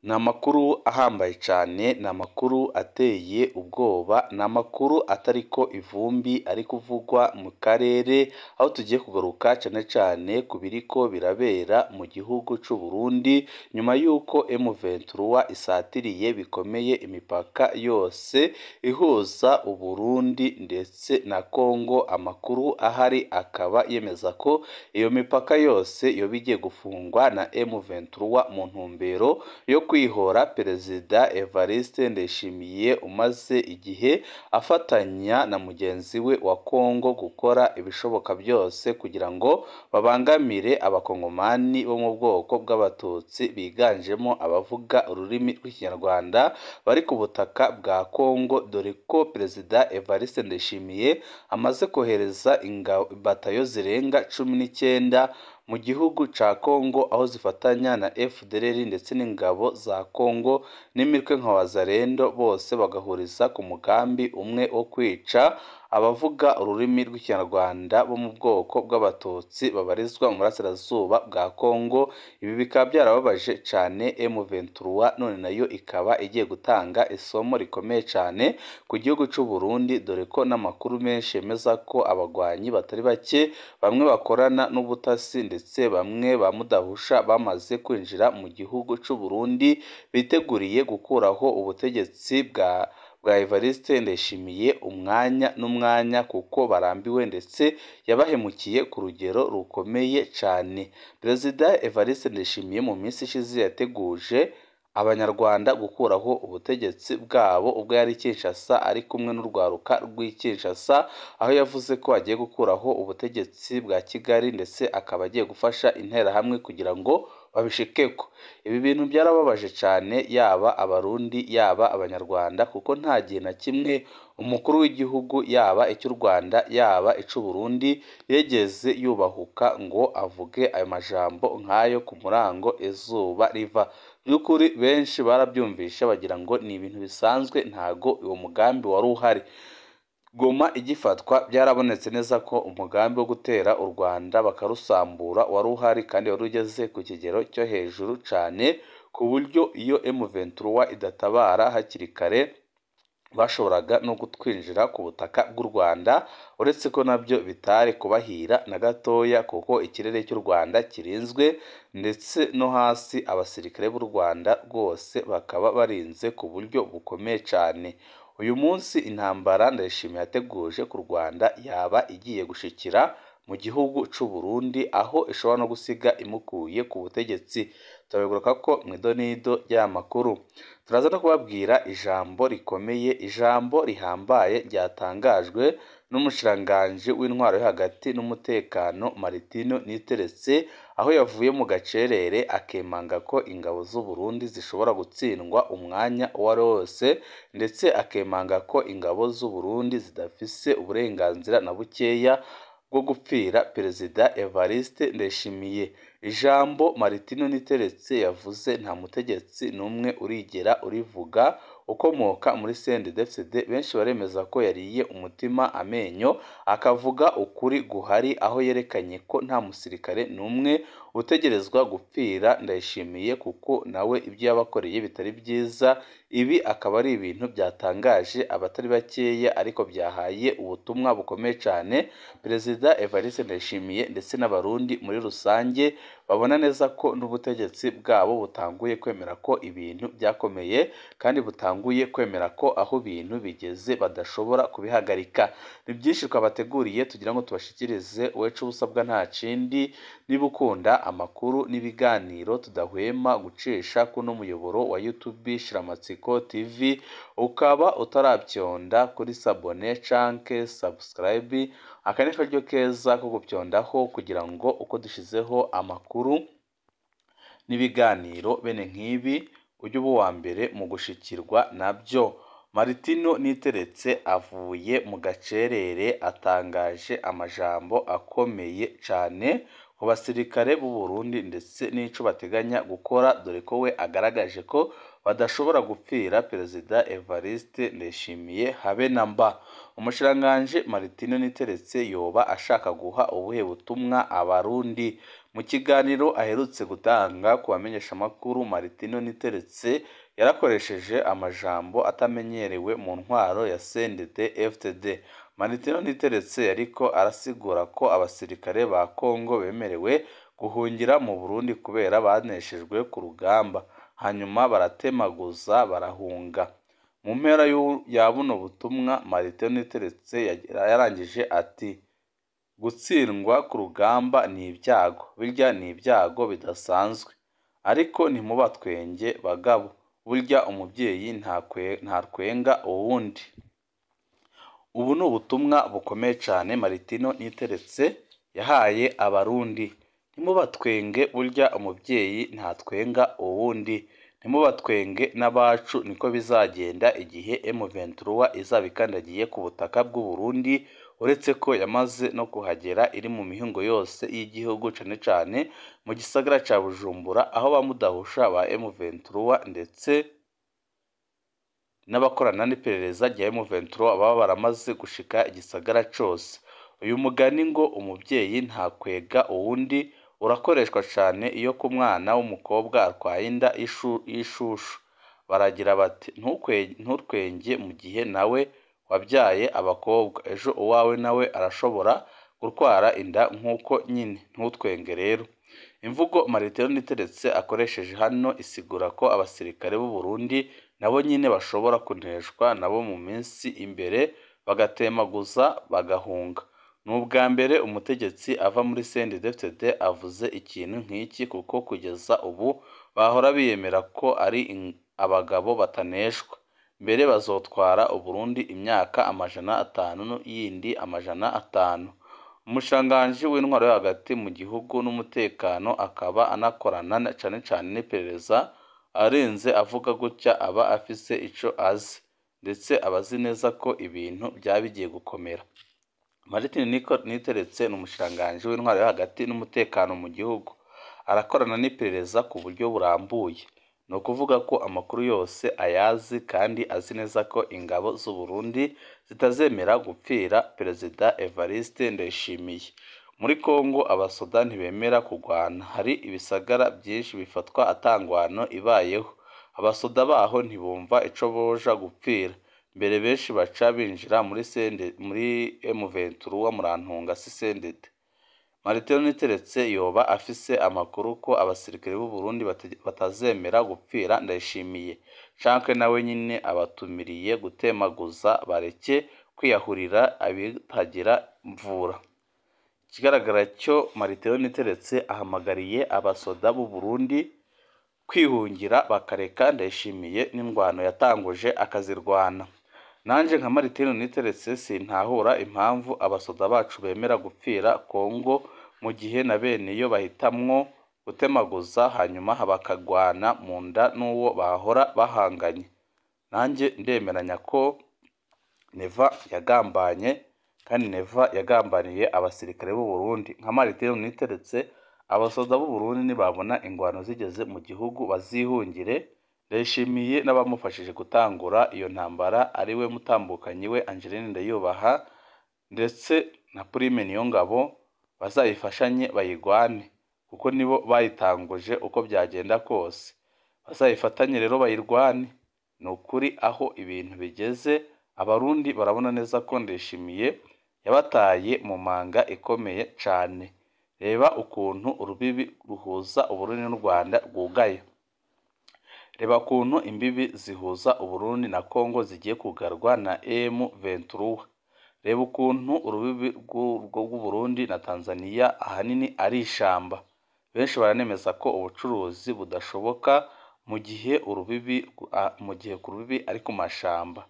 Ni amakuru ahambaye cyane, ni amakuru ateye ubwoba, ni amakuru atariko ivumbi ari kuvugwa mu karere, aho tugiye kugaruka cyane cyane ku biriko birabera mu gihugu cy'u Burundi, nyuma y'uko M23 isatiriye bikomeye imipaka yose ihuza u Burundi ndetse na Congo. Amakuru ahari akaba yemeza ko iyo mipaka yose yoba igiye gufungwa na M23 mu ntumbero yo kwihora Perezida Evariste Ndayishimiye umaze igihe afatanya na mugenzi we wa Congo gukora ibishoboka byose kugira ngo babangamire abakongomani bo mu bwoko bw'abatutsi biganjemo abavuga ururimi rw'ikinyarwanda bari ku butaka bwa Congo, dore ko Perezida Evariste Ndayishimiye amaze kohereza batayo zirenga 19 mu gihugu ca Congo, aho zifatanya na FDLR ndetse n'ingabo za Congo n'imitwe nka Wazalendo, bose bagahuriza ku mugambi umwe wo kwica abavuga ururimi rw'ikinyarwanda bo mu bwoko bw'abatutsi babarizwa mu burasirazuba bwa Congo. Ibi bikaba byarababaje cyane M23, none nayo ikaba igiye gutanga isomo rikomeye cyane ku gihugu cy'u Burundi, dore ko n'amakuru menshi yemeza ko abagwanyi batari bake bamwe bakorana n'ubutasi ndetse bamwe ba mudahusha bamaze kwinjira mu gihugu cy'u Burundi biteguriye gukuraho ubutegetsi bwa Evariste Ndayishimiye umwanya n'umwanya, kuko barambiwe ndetse yabahemukiye ku rugero rukomeye cyane. Perezida Evariste Ndayishimiye mu minsi ishize yateguje abanyarwanda gukuraho ubutegetsi bwabo ubwo yari Kinshasa ari kumwe n'urwaruka rw'Kinshasa, aho yavuze ko agiye gukuraho ubutegetsi bwa Kigali ndetse akaba agiye gufasha interahamwe kugira ngo babishikeko. Ibi bintu byarababaje cyane yaba abarundi yaba abanyarwanda, kuko nta gihe na kimwe umukuru w'igihugu yaba icy'u Rwanda yaba icy'u Burundi yegeze yubahuka ngo avuge ayo majambo nk'ayo ku murango izuba riva. By'ukuri benshi barabyumvisha bagira ngo ni ibintu bisanzwe, ntago uwo mugambi wari uhari. Goma igifatwa byarabonetse neza ko umugambi wo gutera u Rwanda bakarusambura wari uhari, kandi wari ugeze ku kigero cyo hejuru cyane, ku buryo iyo M23 idatabara hakiri kare bashoboraga no gutwinjira ku butaka bw'u Rwanda, uretse ko nabyo bitari kubahira na gatoya, kuko ikirere cy'u Rwanda kirinzwe ndetse no hasi abasirikare b'u Rwanda rwose bakaba barinze ku buryo bukomeye cyane. Uyu munsi intambara Ndayishimiye yateguje ku Rwanda yaba igiye gushikira mu gihugu cy'u Burundi, aho ishobora no gusiga imukuye ku butegetsi. Turabigaruka ko mu idonido ry'amakuru turaza no kubabwira ijambo rikomeye, ijambo rihambaye ryatangajwe n'umushikiranganji w'intwaro yo hagati n'umutekano Martin Niteretse, aho yavuye mu gacerere akemanga ko ingabo z'u Burundi zishobora gutsindwa umwanya uwo ari wose, ndetse akemanga ko ingabo z'u Burundi zidafise uburenganzira na bukeya bwo gupfira Perezida Evariste Ndayishimiye. Ijambo Martin Niteretse yavuze nta mutegetsi n'umwe urigera urivuga ukomoka muri CNDD-FDD. Benshi baremeza ko yariye umutima amenyo akavuga ukuri guhari, aho yerekanye ko nta musirikare n'umwe utegerezwa gupfira Ndayishimiye, kuko nawe ibyo yabakoreye bitari byiza. Ibi akaba ari ibintu byatangaje abatari bakeya, ariko byahaye ubutumwa bukomeye cyane Perezida Evariste Ndayishimiye ndetse n'abarundi muri rusange, babona neza ko n'ubutegetsi bwabo butanguye kwemera ko ibintu byakomeye, kandi butanguye kwemera ko aho ibintu bigeze badashobora kubihagarika. Ni byinshi twabateguriye tugira ngo tubashikirize, wecu ubusabwa nta kindi, niba ukunda amakuru n'ibiganiro tudahwema gucisha kuno muyoboro wa YouTube Shiramatsiko TV, ukaba utarabyonda kuri sabone canke subscribe, aka ni karyo keza ko gupyondaho kugira ngo uko dushizeho amakuru n'ibiganiro bene nk'ibi ujye uba uwa mbere mu gushikirwa nabyo. Martin Niteretse avuye mu gacerere atangaje amajambo akomeye cyane ku basirikare b'u Burundi ndetse n'ico bateganya gukora, dore ko we agaragaje ko badashobora gupfira Perezida Evariste Ndayishimiye habe na mba. Umushikiranganji Martin Niteretse yoba ashaka guha ubuhe butumwa abarundi? Mu kiganiro aherutse gutanga ku bamenyeshamakuru, Martin Niteretse yarakoresheje amajambo atamenyerewe mu ntwaro ya CNDD-FDD. Martin Niteretse yariko arasigura ko abasirikare ba Kongo bemerewe guhungira mu Burundi kubera baneshejwe ku rugamba, hanyuma baratemaguza barahunga. Mu mpera ya buno butumwa, Martin Niteretse yarangije ati: gutsindwa ku rugamba ni ibyago, burya ni ibyago bidasanzwe, ariko ntimubatwenge bagabo, burya umubyeyi ntatwenga uwundi. Ubu ni ubutumwa bukomeye cyane Martin Niteretse yahaye abarundi. Ntimubatwenge, burya umubyeyi ntatwenga uwundi. Ntimubatwenge n'abacu, niko bizagenda igihe M23 izaba ikandagiye ku butaka bw'u Burundi, uretse ko yamaze no kuhagera iri mu mihingo yose y'igihugu, cyane cyane mu gisagara cya Bujumbura, aho bamudahusha ba M23 ndetse n'abakorana n'iperereza rya M23 baba baramaze gushika igisagara cyose. Uyu mugani ngo umubyeyi ntakwega uwundi urakoreshwa cyane iyo ku mwana w'umukobwa atwaye inda y'ishushu. Baragira bati: nturwenge mu gihe nawe wabyaye abakobwa, ejo uwawe nawe arashobora gutwara inda nk'uko nyine. Ntutwenge rero. Imvugo Martin Niteretse akoresheje hano isigura ko abasirikare b'u Burundi nabo nyine bashobora kuneshwa nabo mu minsi imbere, bagatemaguza bagahunga. Ni ubwa mbere umutegetsi ava muri CNDD-FDD avuze ikintu nk'iki, kuko kugeza ubu bahora biyemera ko ari abagabo bataneshwa. Mbere bazotwara u Burundi imyaka 500 yindi 500. Umushikiranganji w'intwaro yo hagati mu gihugu n'umutekano akaba anakorana cyane cyane n'iperereza, arenze avuga gutya aba afise ico azi, ndetse abazi neza ko ibintu byabigiye gukomera. Martin Niteretse ni umushikiranganji w'intwaro yo hagati n'umutekano mu gihugu, arakorana n'iperereza ku buryo burambuye. Ni ukuvuga ko amakuru yose ayazi, kandi azi neza ko ingabo z'u Burundi zitazemera gupfira Perezida Evariste Ndayishimiye. Muri Kongo abasoda ntibemera kugwana, hari ibisagara byinshi bifatwa atangwano ibayeho. Abasoda baho ntibumva ico boja gupfira, mbere benshi baca binjira muri M23 murantunga si CNDD. Martin Niteretse yoba afise amakuru ko abasirikare b'u Burundi batazemera gupfira Ndayishimiye, canke nawe nyine abatumiriye gutemaguza bareke kwiyahurira abitagira mvura. Ikigaragara cyo Martin Niteretse ahamagariye abasoda b'u Burundi kwihungira bakareka Ndayishimiye n'ingwano yatanguje akazirwana. Nanje nka Martin Niteretse sintahura impamvu abasoda bacu bemera gupfira Kongo, mu gihe na bene iyo bahitamwo gutemaguza hanyuma bakagwana mu nda n'uwo bahora bahanganye. Nanjye ndemeranya ko Neva yagambanye, kandi Neva yagambaniye abasirikare b'u Burundi. Nka Martin Niteretse, abasoda b'u Burundi nibabona ingwano zigeze mu gihugu bazihungire. Ndayishimiye n'abamufashije gutangura iyo ntambara ariwe mutambukanyi we Angeline Ndayubaha ndetse na Prime Niyongabo bazayifashanye bayigwane, kuko nibo bayitanguje uko byagenda kose. Bazayifatanye rero bayirwane. Ni ukuri aho ibintu bigeze, abarundi barabona neza ko Ndayishimiye yabataye mu manga ikomeye cyane. Reba ukuntu urubibi ruhuza u Burundi n'u Rwanda rwugaye. Reba ukuntu imbibi zihuza u Burundi na Kongo zigiye kugarwa na M23. Reba ukuntu urubibi rw'u Burundi na Tanzania ahanini ari ishamba. Benshi baranemeza ko ubucuruzi budashoboka mu gihe ku rubibi ari ku mashamba.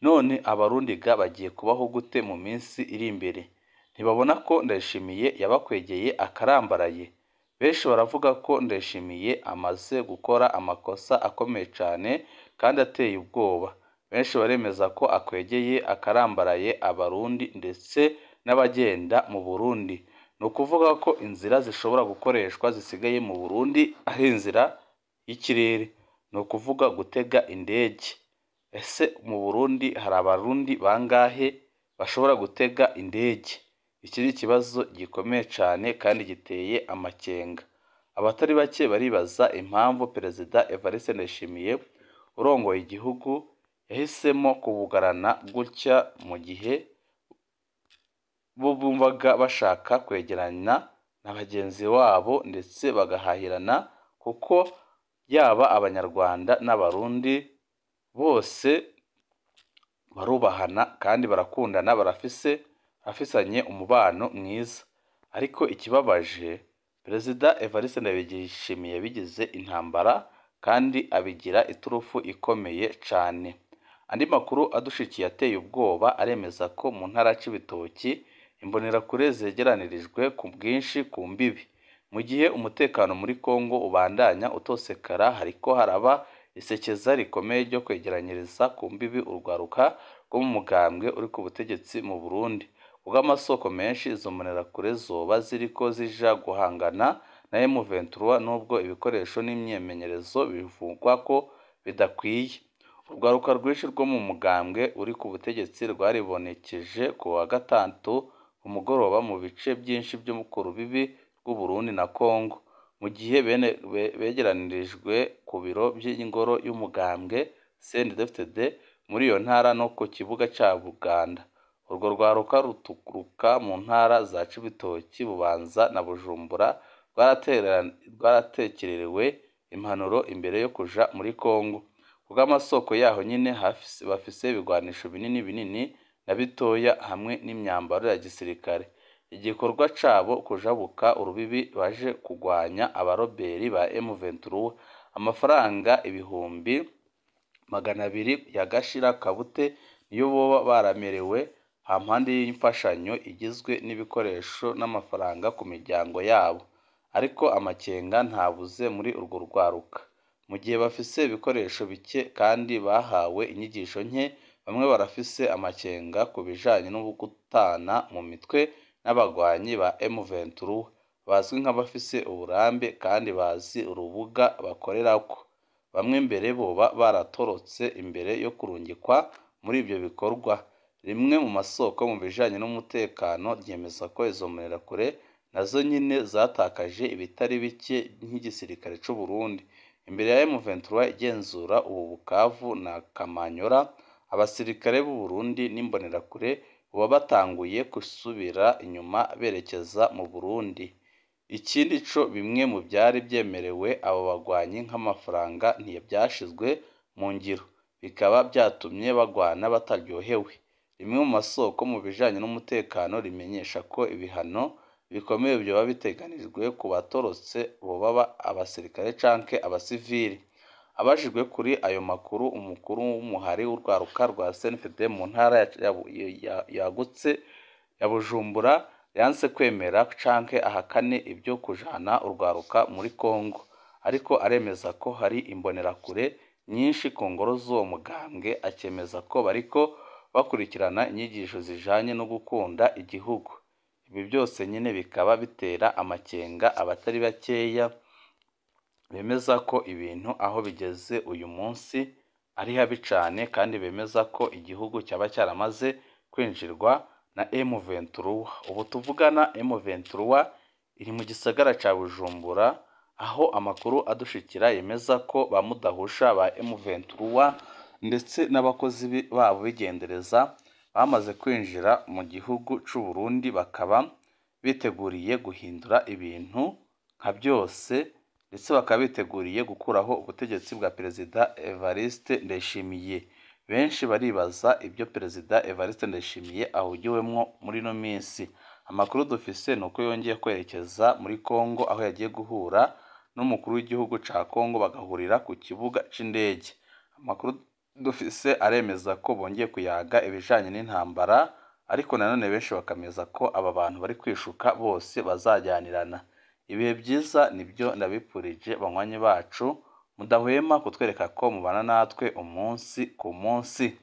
None abarundi bagiye kubaho gute mu minsi iri imbere? Ntibabona ko Ndayishimiye yabakwegeye akarambaraye? Benshi baravuga ko Ndayishimiye amaze gukora amakosa akomeye cyane kandi ateye ubwoba. Benshi baremeza ko akwegeye akarambaraye abarundi ndetse n'abagenda mu Burundi. Ni ukuvuga ko inzira zishobora gukoreshwa zisigaye mu Burundi ari inzira y'ikirere. ni ukuvuga gutega indege. Ese mu Burundi hari abarundi bangahe bashobora gutega indege? Iki ni ikibazo gikomeye cyane kandi giteye amakenga. Abatari bake baribaza impamvu Perezida Evariste Ndayishimiye urongoye igihugu yahisemo kubugarana gutya mu gihe bo bumvaga bashaka kwegerana na bagenzi wabo ndetse bagahahirana, kuko yaba abanyarwanda n'abarundi bose barubahana kandi barakundana, barafisanye umubano mwiza. Ariko ikibabaje, Perezida Evariste Ndayishimiye yabigize intambara kandi abigira iturufu ikomeye cyane. Andi makuru adushikiye ateye ubwoba aremeza ko mu ntara y'Ibitoki imbonerakure zegeranirijwe ku bwinshi ku mbibi. Mu gihe umutekano muri Kongo ubandanya utosekara, hariko haraba isekeza rikomeye ryo kwegeranyiriza ku mbibi urwaruka rwo mu mugambwe uri ku butegetsi mu Burundi. Kubw'amasoko menshi, izo mbonerakure zoba ziriko zija guhangana na M23 nubwo ibikoresho n'imyemenyerezo bivugwa ko bidakwiye. Urwaruka rwinshi rwo mu mugambwe uri ku butegetsi rwaribonekeje ku wa gatatu ku mugoroba mu bice byinshi byo ku rubibi rw'u Burundi na Kongo, mu gihe begeranirijwe ku biro by'ingoro y'umugambwe CNDD-FDD muri iyo ntara no ku kibuga cya Buganda. Urwo rwaruka ruturuka mu ntara za Cibitoki, Bubanza na Bujumbura rwaratekererewe impanuro imbere yo kuja muri Kongo. Kubw'amasoko yaho nyine bafise ibigwanisho binini binini na bitoya hamwe n'imyambaro ya gisirikare. Igikorwa cabo kujabuka urubibi baje kugwanya abaroberi ba M23. Amafaranga ibihumbi 200 ya Gashira Kabute niyo boba baramerewe hampande y'imfashanyo igizwe n'ibikoresho n'amafaranga ku miryango yabo. Ariko amakenga ntabuze muri urwo rwaruka. Mu gihe bafise ibikoresho bike kandi bahawe inyigisho nke, bamwe barafise amakenga ku bijanye no gutana mu mitwe n'abagwanyi ba M23 bazwi nk'abafise uburambe kandi bazi urubuga bakorerako. Bamwe mbere boba baratorotse imbere yo kurungikwa muri ibyo bikorwa. Rimwe mu masoko mu bijanye n'umutekano ryemeza ko izo mbonerakure nazo nyine zatakaje ibitari bike nk'igisirikare c'u Burundi. Imbere ya M23 igenzura ubu Bukavu na Kamanyora, abasirikare b'u Burundi n'imbonerakure uba batanguye gusubira inyuma berekeza mu Burundi. Ikindi co bimwe mu byari byemerewe abo bagwanyi nk'amafaranga ntibyashizwe mu ngiro, bikaba byatumye bagwana bataryohewe. Rimwe mu masoko mu bijanye n'umutekano rimenyesha ko ibihano bikomeye byoba biteganijwe ku batorotse boba abasirikare canke abasivili. Abajijwe kuri ayo makuru, umukuru w'umuhari w'urwaruka rwa CNDD mu ntara yagutse ya Bujumbura yanse kwemera canke ahakane ibyo kujana urwaruka muri Kongo, ariko aremeza ko hari imbonerakure nyinshi ku ngoro z'uwo mugambwe, akemeza ko bariko bakurikirana inyigisho zijanye no gukunda igihugu. Ibi byose nyine bikaba bitera amakenga abatari bakeya bemeza ko ibintu aho bigeze uyu munsi ari habi cyane, kandi bemeza ko igihugu cyaba cyaramaze kwinjirwa na M23. Ubu tuvugana M23 iri mu gisagara ca Bujumbura, aho amakuru adushikira yemeza ko bamudahusha ba M23 ndetse n'abakozi babo bigendereza bamaze kwinjira mu gihugu c'u Burundi, bakaba biteguriye guhindura ibintu nka byose, ndetse bakaba biteguriye gukuraho ubutegetsi bwa Perezida Evariste Ndayishimiye. Benshi baribaza ibyo Perezida Evariste Ndayishimiye ahugiwemwo muri no minsi. Amakuru dufise nuko yongeye kwerekeza muri Kongo, aho yagiye guhura n'umukuru w'igihugu ca Kongo bagahurira ku kibuga c'indege. Amakuru dufise aremeza ko bongeye kuyaga ibijanye n'intambara, ariko nanone benshi bakameza ko aba bantu bari kwishuka bose bazajyanirana. Ibihe byiza nibyo ndabipfurije banywanyi bacu, mudahwema kutwereka ko mubana natwe umunsi ku munsi.